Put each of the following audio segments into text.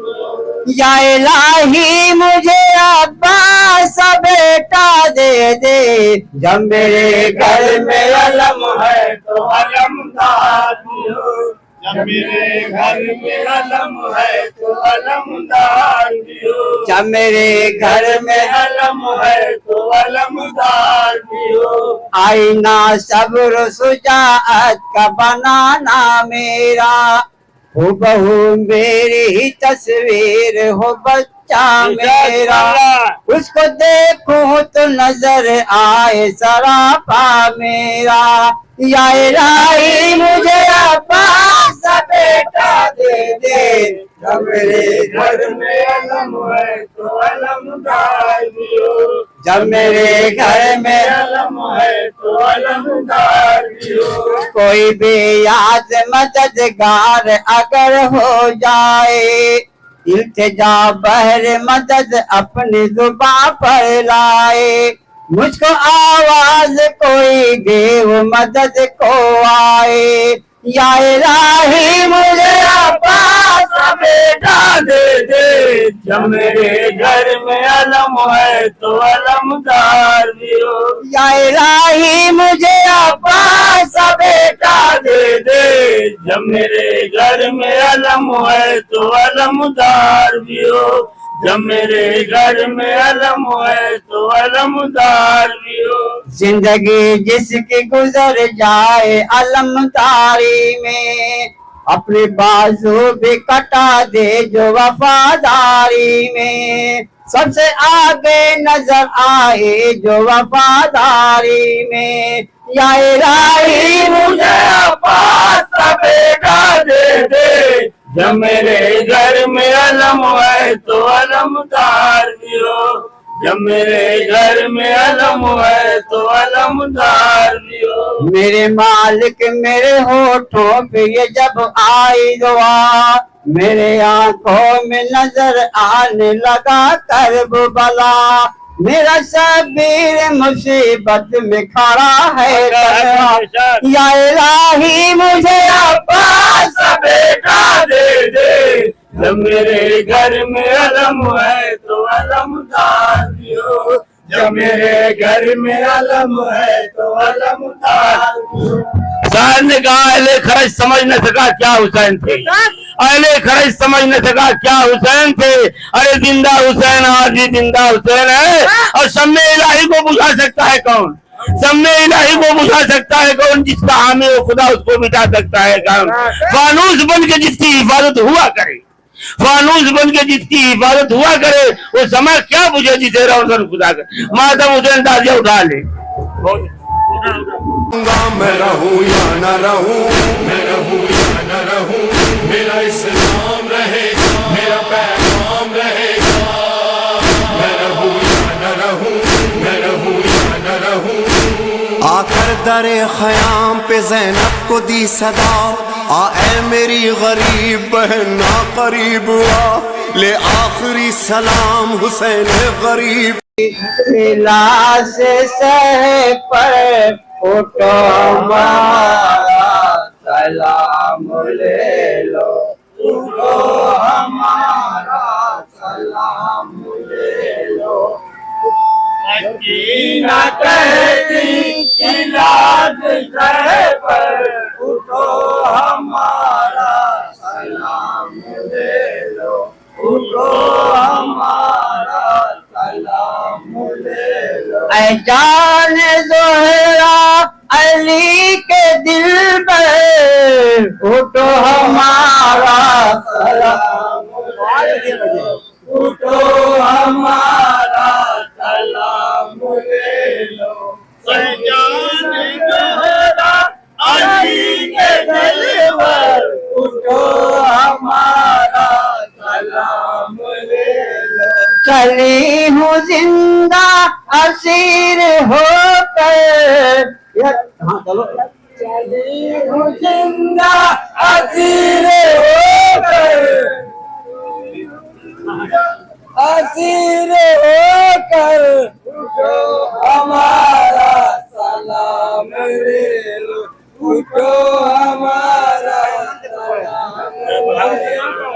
ہو یا الہی مجھے عباس سا بیٹا دے دے، جب میرے گھر میں علم ہے تو علمدار بھی ہو جب میرے گھر میں علم ہے تو علمدار بھی ہو جب میرے گھر میں علم ہے تو علمدار بھی ہو آئینہ صبر شجاعت کا بنانا میرا، ہو بہو میری ہی تصویر ہو بچہ میرا، اس کو دیکھوں تو نظر آئے سراپا میرا، یا الہی مجھے عباس سا بیٹا دے دے، جب میرے گھر میں علم ہے تو علمدار بھی ہو جب میرے گھر میں علم ہے تو علمدار بھی ہو کوئی بھی یاد مددگار اگر ہو جائے، التجا بہر مدد اپنی زباں پر لائے، مجھ کو آواز کوئی دے وہ مدد کو آئے، یا الہی مجھے عباس سا بیٹا دے دے، جب میرے گھر میں علم ہے تو علمدار بھی ہو یا الہی مجھے عباس سا بیٹا دے دے، جب میرے گھر میں علم ہے تو علمدار بھی ہو جب میرے گھر میں علم ہے تو علمدار بھی ہو زندگی جس کی گزر جائے علمداری میں، اپنے بازو بھی کٹا دے جو وفاداری میں، سب سے آگے نظر آئے جو وفاداری میں، یا الہی مجھے عباس سا بیٹا دے دے، جب میرے گھر میں علم ہے تو علمدار بھی ہو جب میرے گھر میں علم ہے تو علمدار بھی ہو میرے مالک میرے ہونٹوں پہ یہ جب آئی دعا، میرے آنکھوں میں نظر آنے لگا کرب بلا، میرا شبیر مصیبت میں کھڑا ہے تنہا، یا الہی مجھے عباس سا بیٹا دے دے، جب میرے گھر میں علم ہے تو علمدار بھی ہو جب میرے گھر میں علم ہے تو علمدار بھی ہو شاعر نے کہا اہل خرج سمجھ نہ سکا کیا حسین تھے اہل خرج سمجھ نہ سکا کیا حسین تھے ارے زندہ حسین آج بھی زندہ حسین ہے اور شمع الہی کو بجھا سکتا ہے کون شمع الہی کو بجھا سکتا ہے کون جس کا حامی ہو خدا اس کو مٹا سکتا ہے کون فانوس بن کے جس کی حفاظت ہوا کرے فانوس بن کے جس کی حفاظت ہوا کرے وہ سمے کیا بجھے جسے روشن خدا کر ماتم حسین تازیہ اٹھا لے میں رہوں یا نہ رہوں میں رہوں یا نہ رہوں میرا اسلام رہے گا میرا پیغام رہے گا میں رہوں یا نہ رہوں میں رہوں یا نہ رہوں آ کر در خیام پہ زینب کو دی صدا آ اے میری غریب بہن آ قریب آ لے آخری سلام حسین غریب لاش سہ پر اٹھو ہمارا سلام لے لو، اٹھو ہمارا سلام لے لو، سکینہ کہتی کہ لاج سہ پر اٹھو ہمارا سلام لے لو اٹھو ہمارا سلام لے لو اے جان زہرا علی کے دل پر اٹھو ہمارا سلام لے لو اٹھو ہمارا سلام لے لو سجان گہرا علی کے دل پر اٹھو ہمارا سلام لے لو چلی ہوں زندہ اسیر ہو کر ہاں چلو چلی ہوں زندہ اسیر ہو کر اسیر ہو کر اٹھو ہمارا سلام لے لو اٹھو ہمارا سلام لے لو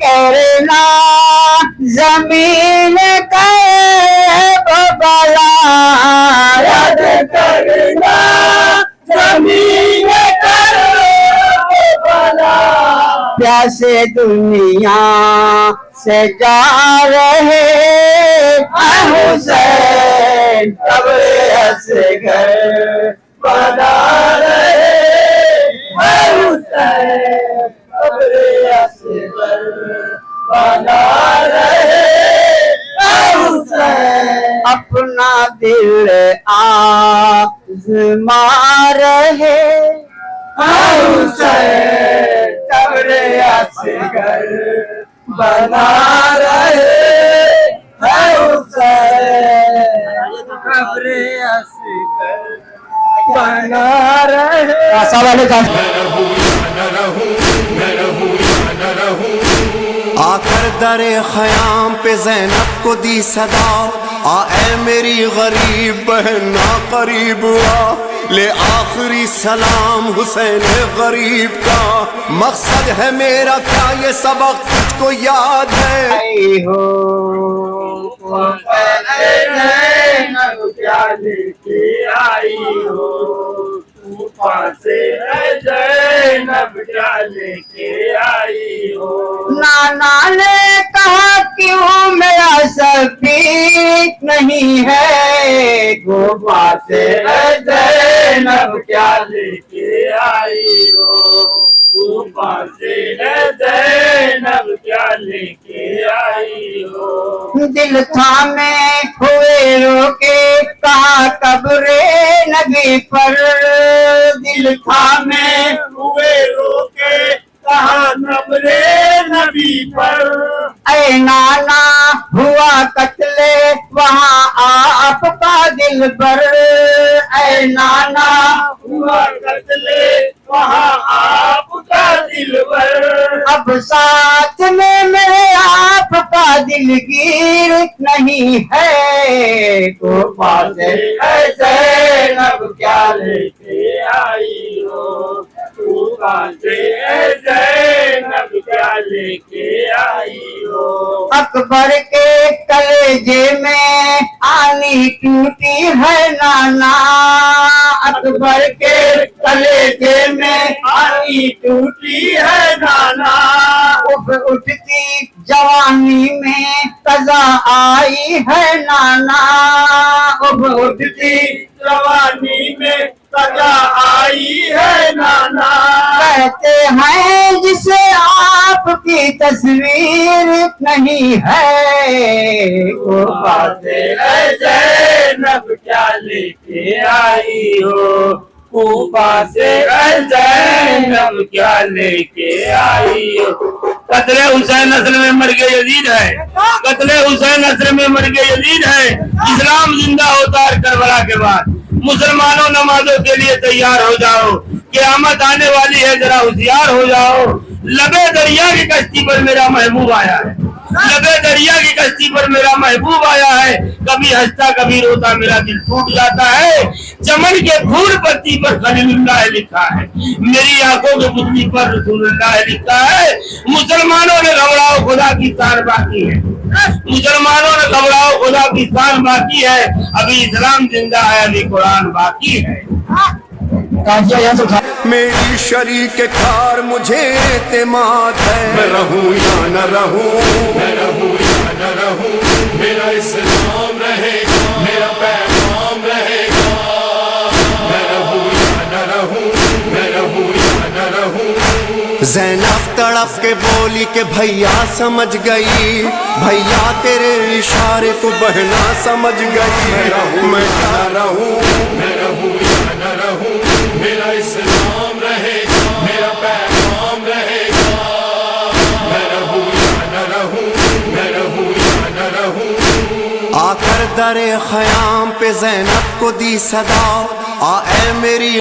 کرنا زمین بلا یاد کرنا زمین بلا پیاسے دنیا سے جا رہے حسین قبر اصغر بنا رہے حسین قبر اصغر بنا رہے حسین اپنا دل آزما رہے حسین قبر اصغر بنا رہے حسین قبر اصغر بنا رہے. السلام علیکم. آ کر در خیام پہ زینب کو دی صدا آ اے میری غریب بہن نا قریب آ لے آخری سلام حسین غریب کا مقصد ہے میرا کیا یہ سبق تجھ کو یاد ہے ہو کیا لے کے آئی ہو طوفان سے زینب کیا لے کے آئی ہو. نانا نے کہا کیوں میرا سفید نہیں ہے طوفان سے زینب کیا لے کے آئی ہو طوفان سے زینب کیا لے کے آئی ہو. دل تھامے ہوئے روکے کہا قبر نبی پر دل تھامے ہوئے روکے کہا قبر نبی پر. اے نانا ہوا قتل وہاں آپ کا دل پر اے نانا ہوا قتل وہاں آپ کا دل پر. اب ساتھ میں میرے آپ کا دل گیر نہیں ہے طوفان سے زینب کیا لے کے آئی ہو طوفان سے زینب کیا لے کے آئی ہو. اکبر کے کلیجے میں آنی ٹوٹی ہے نانا اکبر کے کلیجے میں آنی ٹوٹی ہے نانا. اٹھتی جوانی میں قضا آئی ہے نانا اٹھتی جوانی میں قضا آئی ہے نانا. کہتے ہیں جسے آپ کی تصویر نہیں ہے طوفان سے زینب کیا لے کے آئی ہو طوفان سے زینب کیا لے کے آئی ہو. قتل حسین نسل میں مرگ یزید ہے قتل حسین نسل میں مرگ یزید ہے. اسلام زندہ ہوتا ہے کربلا کے بعد. مسلمانوں نمازوں کے لیے تیار ہو جاؤ قیامت آنے والی ہے ذرا ہوشیار ہو جاؤ. لبے دریا کی کشتی پر میرا محبوب آیا ہے لبے دریا کی کشتی پر میرا محبوب آیا ہے. کبھی ہنستا کبھی روتا میرا دل ٹوٹ جاتا ہے. چمن کے پھول پتی پر خلیل اللہ لکھا ہے میری آنکھوں کے پتلی پر رسول اللہ لکھا ہے. مسلمانوں نے گھبراؤ خدا کی شان باقی ہے مسلمانوں نے گھبراؤ خدا کی شان باقی ہے. ابھی اسلام زندہ ہے ابھی قرآن باقی ہے. میری شریک کار مجھے اعتماد ہے میں رہوں یا نہ رہوں میں رہوں یا نہ رہوں میرا اسلام رہے گا میرا پیغام رہے گا میں رہوں یا نہ رہوں میں رہوں یا نہ رہوں. زینب تڑپ کے بولی کہ بھیا سمجھ گئی بھیا تیرے اشارے کو بہنا سمجھ گئی میں رہوں میں نہ رہوں میں رہوں یا نہ رہوں میرا اسلام رہے گا میرا پیغام رہے گا میں رہوں یا نہ رہوں میں رہوں یا نہ رہوں. آ کر در خیام پہ زینب کو دی صدا آ اے میری